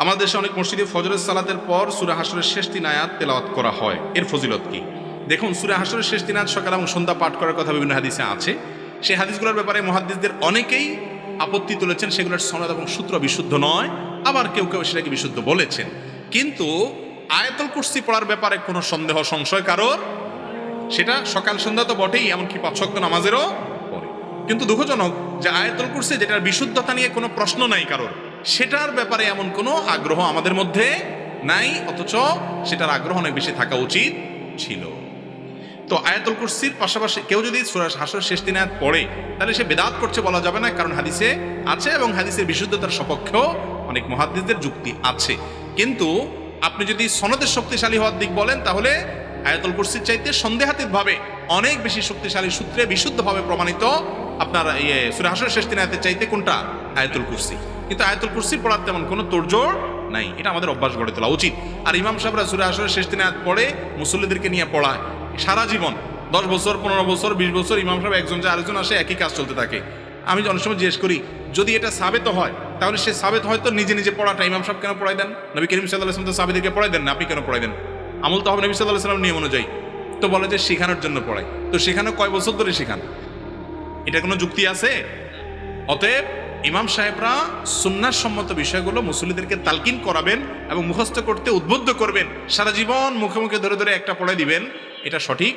আমাদের দেশে অনেক মসজিদে ফজরের সালাতের পর সূরা হাশরের শেষ 3 আয়াত তেলাওয়াত করা হয়। এর ফজিলত কি? দেখুন, সূরা হাশরের শেষ 3 আয়াত সকাল এবং সন্ধ্যা পাঠ করার কথা বিভিন্ন হাদিসে আছে। সেই হাদিসগুলোর ব্যাপারে মুহাদ্দিসদের অনেকেই আপত্তি তুলেছেন, সেগুলোর সনদ এবং সূত্র বিশুদ্ধ নয়, আবার কেউ কেউ সেটাকে বিশুদ্ধ বলেছেন। কিন্তু আয়াতুল কুরসি পড়ার ব্যাপারে কোনো সন্দেহ সংশয় কারোর, সেটা সকাল সন্ধ্যা তো বটেই, এমনকি 5 ওয়াক্ত নামাজেরও পড়ে। কিন্তু দুঃখজনক যে আয়াতুল কুরসি, যেটার বিশুদ্ধতা নিয়ে কোনো প্রশ্ন নাই কারোর, সেটার ব্যাপারে এমন কোনো আগ্রহ আমাদের মধ্যে নাই, অথচ সেটার আগ্রহ অনেক বেশি থাকা উচিত ছিল। তো আয়াতুল কুরসির পাশাপাশি কেউ যদি সূরা হাশরের শেষ 3 আয়াত পড়ে, তাহলে সে বেদাত করছে বলা যাবে না, কারণ হাদিসে আছে এবং হাদিসের বিশুদ্ধতার সপক্ষেও অনেক মুহাদ্দিসদের যুক্তি আছে। কিন্তু আপনি যদি সনদের শক্তিশালী হওয়ার দিক বলেন, তাহলে আয়াতুল কুরসির চাইতে সন্দেহাতীতভাবে অনেক বেশি শক্তিশালী সূত্রে বিশুদ্ধভাবে প্রমাণিত আপনার সূরা হাশরের শেষ 3 আয়াতের চাইতে কোনটা? আয়াতুল কুরসি। কিন্তু আয়াতুল কুরসি পড়ার তেমন কোনো তোড়জোড় নাই, এটা আমাদের অভ্যাস গড়ে তোলা উচিত। আর ইমাম সাহেবরা সূরা হাশরের শেষ 3 আয়াত পড়ে মুসল্লিদেরকে নিয়ে পড়ায় সারা জীবন, 10 বছর, 15 বছর, 20 বছর ইমাম সাহেব একজন যে আরেকজন আসে, একই কাজ চলতে থাকে। আমি অনেক সময় জিজ্ঞেস করি, যদি এটা সাবেত হয়, তাহলে সে সাবেত হয়তো নিজে নিজে পড়াটা ইমাম সাহেব কেন পড়াই দেন? নবী করিম সাল্লাল্লাহু আলাইহি ওয়াসাল্লাম তো সাহাবীদেরকে পড়াই দেন না, আপনি কেন পড়াই দেন? আমল তো হবে নবী সাল্লাল্লাহু আলাইহি ওয়াসাল্লামের নিয়ম অনুযায়ী। তো বলে যে শেখানোর জন্য পড়াই। তো শেখানো কয় বছর ধরে শেখান? এটা কোনো যুক্তি আছে? অতএব ইমাম সাহেবরা সুন্নাহ সম্মত বিষয়গুলো মুসল্লিদেরকে তালকিন করাবেন এবং মুখস্থ করতে উদ্বুদ্ধ করবেন, সারা জীবন মুখে মুখে ধরে ধরে একটা পড়াই দিবেন, এটা সঠিক